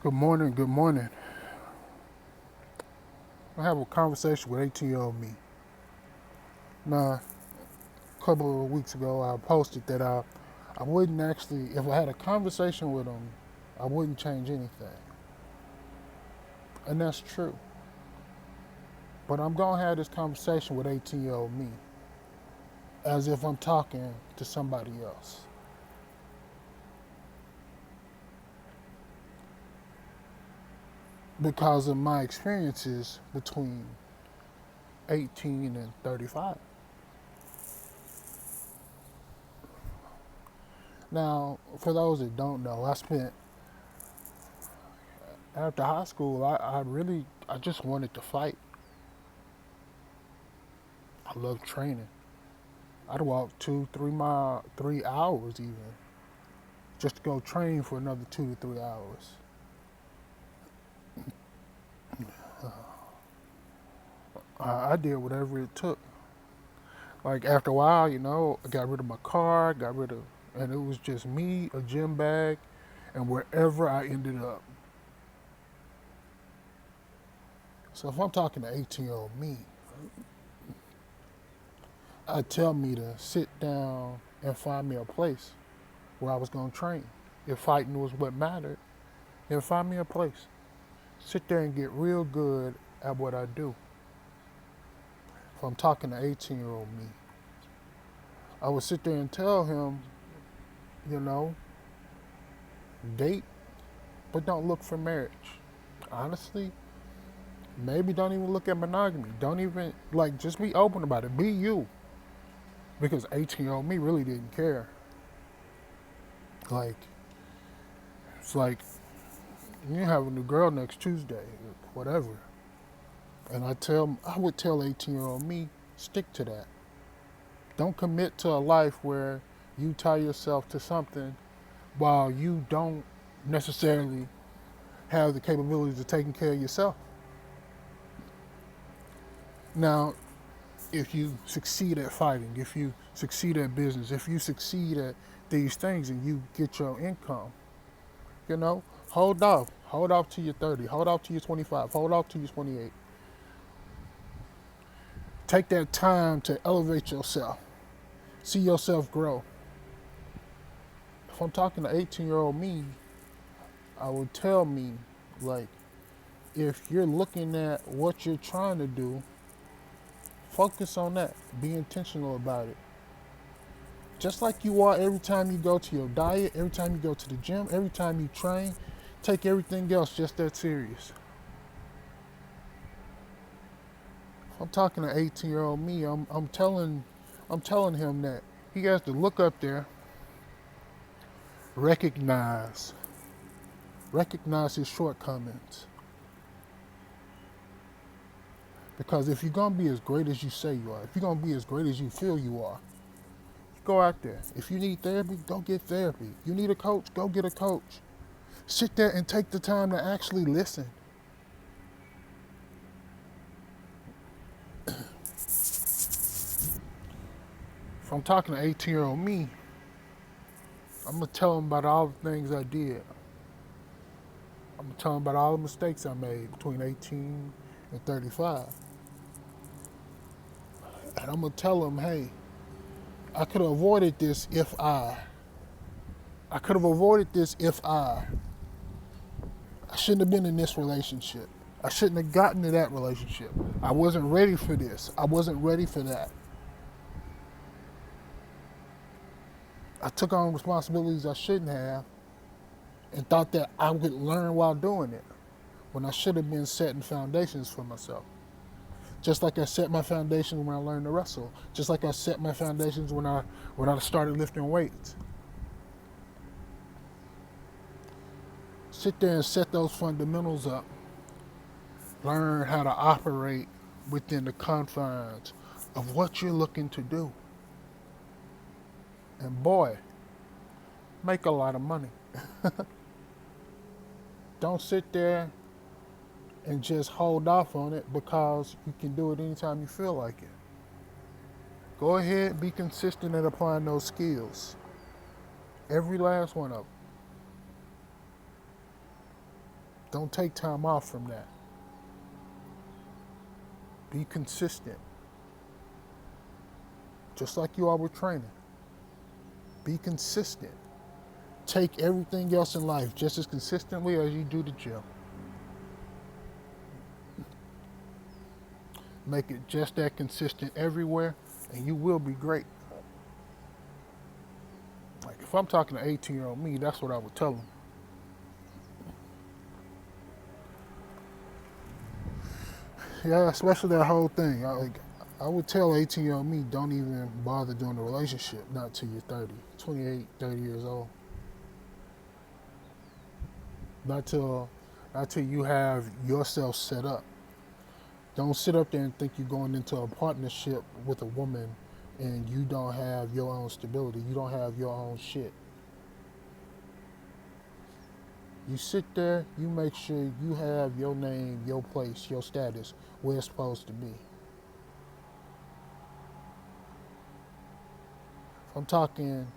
Good morning, good morning. I have a conversation with 18-year-old me. Now, a couple of weeks ago, I posted that I wouldn't actually, if I had a conversation with him, I wouldn't change anything. And that's true. But I'm going to have this conversation with 18-year-old me as if I'm talking to somebody else. Because of my experiences between 18 and 35. Now, for those that don't know, after high school, I just wanted to fight. I love training. I'd walk 2, 3 miles, 3 hours even, just to go train for another 2 to 3 hours. I did whatever it took. Like after a while, I got rid of my car, and it was just me, a gym bag, and wherever I ended up. So if I'm talking to 18-year-old me, I'd tell me to sit down and find me a place where I was gonna train. If fighting was what mattered, then find me a place. Sit there and get real good at what I do. If I'm talking to 18-year-old me, I would sit there and tell him, you know, date, but don't look for marriage. Honestly, maybe don't even look at monogamy. Don't even, just be open about it. Be you. Because 18-year-old me really didn't care. Like, it's like, you have a new girl next Tuesday, whatever. And I would tell 18-year-old me, stick to that. Don't commit to a life where you tie yourself to something while you don't necessarily have the capabilities of taking care of yourself. Now, if you succeed at fighting, if you succeed at business, if you succeed at these things and you get your income, hold off. Hold off till you're 30. Hold off till you're 25. Hold off till you're 28. Take that time to elevate yourself. See yourself grow. If I'm talking to 18-year-old me, I would tell me, like, if you're looking at what you're trying to do, focus on that. Be intentional about it. Just like you are every time you go to your diet, every time you go to the gym, every time you train, take everything else just that serious. If I'm talking to 18-year-old me, I'm telling him that he has to look up there, recognize his shortcomings. Because if you're gonna be as great as you say you are, if you're gonna be as great as you feel you are, go out there. If you need therapy, go get therapy. You need a coach, go get a coach. Sit there and take the time to actually listen. If I'm talking to 18-year-old me, I'm gonna tell him about all the things I did. I'm gonna tell him about all the mistakes I made between 18 and 35. And I'm gonna tell him, hey, I could have avoided this if I could have avoided this if I shouldn't have been in this relationship. I shouldn't have gotten to that relationship. I wasn't ready for this. I wasn't ready for that. I took on responsibilities I shouldn't have and thought that I would learn while doing it when I should have been setting foundations for myself. Just like I set my foundations when I learned to wrestle. Just like I set my foundations when I started lifting weights. Sit there and set those fundamentals up. Learn how to operate within the confines of what you're looking to do. And boy, make a lot of money. Don't sit there and just hold off on it because you can do it anytime you feel like it. Go ahead, be consistent at applying those skills. Every last one of them. Don't take time off from that. Be consistent. Just like you are with training. Be consistent. Take everything else in life just as consistently as you do the gym. Make it just that consistent everywhere, and you will be great. Like if I'm talking to 18-year-old me, that's what I would tell them. Yeah, especially that whole thing. I would tell 18-year-old me, don't even bother doing a relationship, not till you're 30, 28, 30 years old. Not till, not till you have yourself set up. Don't sit up there and think you're going into a partnership with a woman and you don't have your own stability. You don't have your own shit. You sit there, you make sure you have your name, your place, your status where it's supposed to be. If I'm talking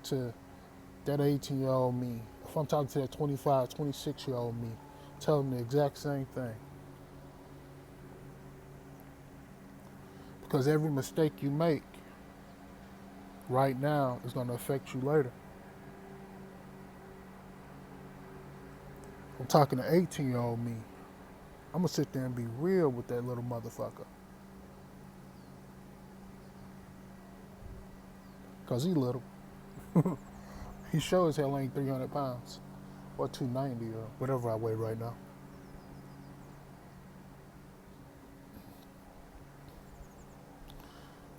to that 18-year-old me, if I'm talking to that 25, 26-year-old me, tell them the exact same thing. Because every mistake you make right now is going to affect you later. I'm talking to 18-year-old me. I'm going to sit there and be real with that little motherfucker. Because he little. He sure as hell ain't 300 pounds. Or 290 or whatever I weigh right now.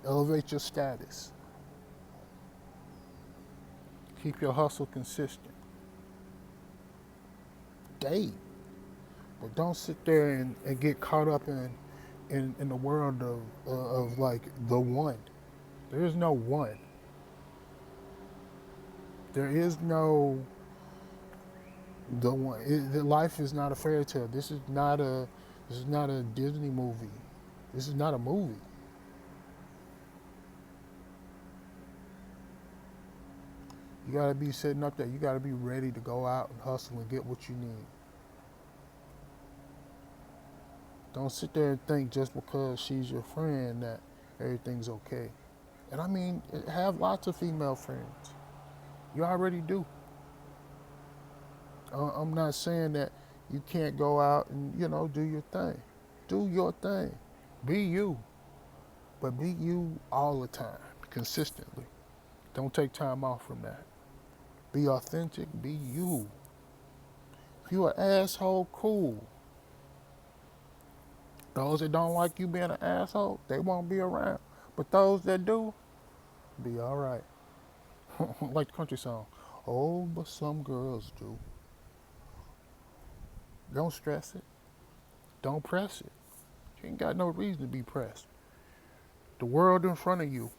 Elevate your status. Keep your hustle consistent. Date. But don't sit there and get caught up in the world of like the one. There is no one. There is no the one. Life is not a fairy tale. This is not a Disney movie. This is not a movie. You gotta be sitting up there. You gotta be ready to go out and hustle and get what you need. Don't sit there and think just because she's your friend that everything's okay. And I mean, have lots of female friends. You already do. I'm not saying that you can't go out and, do your thing. Do your thing. Be you. But be you all the time, consistently. Don't take time off from that. Be authentic. Be you. If you're an asshole, cool. Those that don't like you being an asshole, they won't be around. But those that do, be all right. Like the country song. Oh, but some girls do. Don't stress it. Don't press it. You ain't got no reason to be pressed. The world in front of you.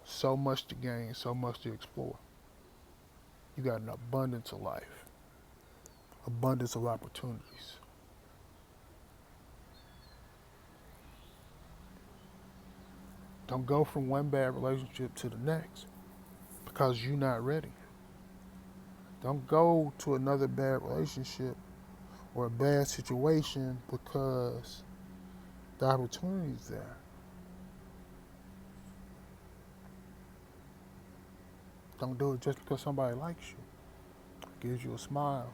So much to gain, so much to explore. You got an abundance of life. Abundance of opportunities. Don't go from one bad relationship to the next because you're not ready. Don't go to another bad relationship or a bad situation because the opportunity's there. Don't do it just because somebody likes you, gives you a smile.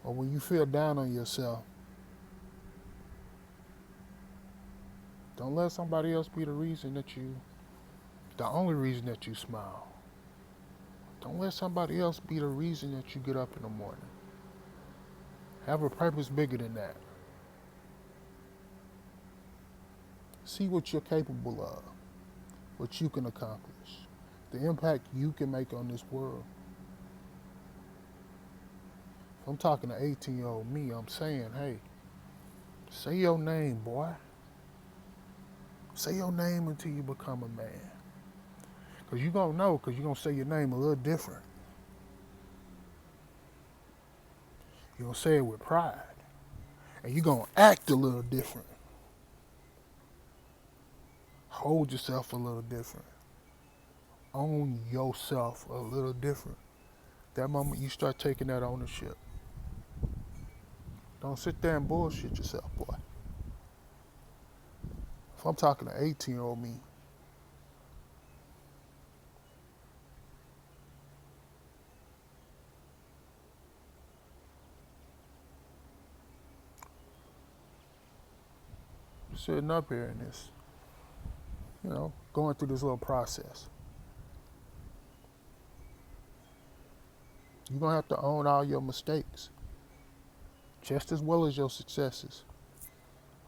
Or when you feel down on yourself, don't let somebody else be the only reason that you smile. Don't let somebody else be the reason that you get up in the morning. Have a purpose bigger than that. See what you're capable of, what you can accomplish, the impact you can make on this world. If I'm talking to 18-year-old me, I'm saying, hey, say your name, boy. Say your name until you become a man. Because you're going to know, because you're going to say your name a little different. You're going to say it with pride. And you're going to act a little different. Hold yourself a little different. Own yourself a little different. That moment you start taking that ownership. Don't sit there and bullshit yourself, boy. If I'm talking to 18-year-old me, sitting up here in this, going through this little process, you're going to have to own all your mistakes, just as well as your successes.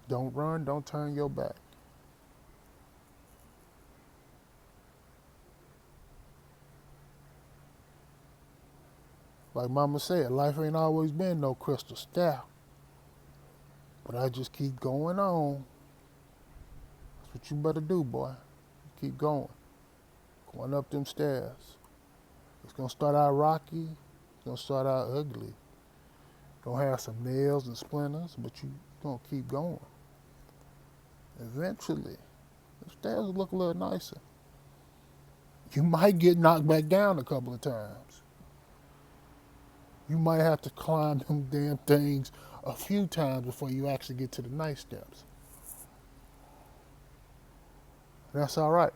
Don't run, don't turn your back. Like Mama said, life ain't always been no crystal staff. But I just keep going on. That's what you better do, boy. Keep going. Going up them stairs. It's going to start out rocky. It's going to start out ugly. Going to have some nails and splinters, but you going to keep going. Eventually, the stairs will look a little nicer. You might get knocked back down a couple of times. You might have to climb them damn things a few times before you actually get to the nice steps. That's all right.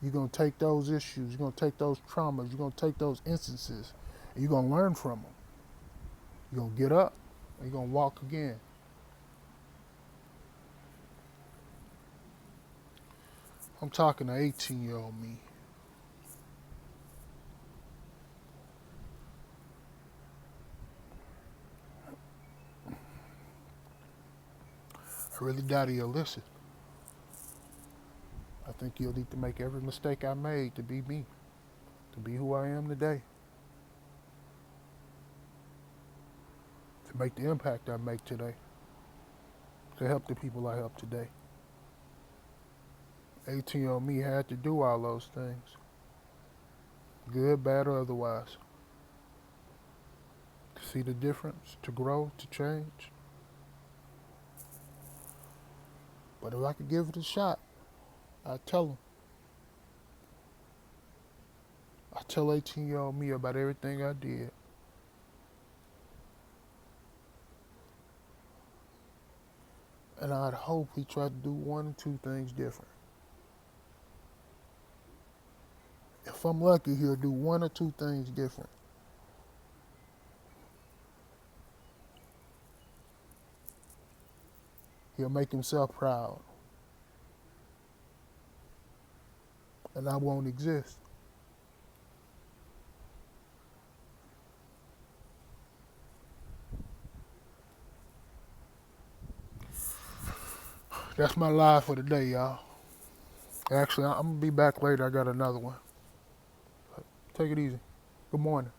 You're going to take those issues, you're going to take those traumas, you're going to take those instances, and you're going to learn from them. You're going to get up, and you're going to walk again. I'm talking to 18-year-old me. I really doubt he'll listen. I think he'll need to make every mistake I made to be me, to be who I am today, to make the impact I make today, to help the people I help today. 18-year-old me had to do all those things, good, bad, or otherwise, to see the difference, to grow, to change. But if I could give it a shot, I'd tell him. I tell 18-year-old me about everything I did. And I'd hope he tried to do one or two things different. If I'm lucky, he'll do one or two things different. He'll make himself proud. And I won't exist. That's my live for today, y'all. Actually, I'm going to be back later. I got another one. Take it easy. Good morning.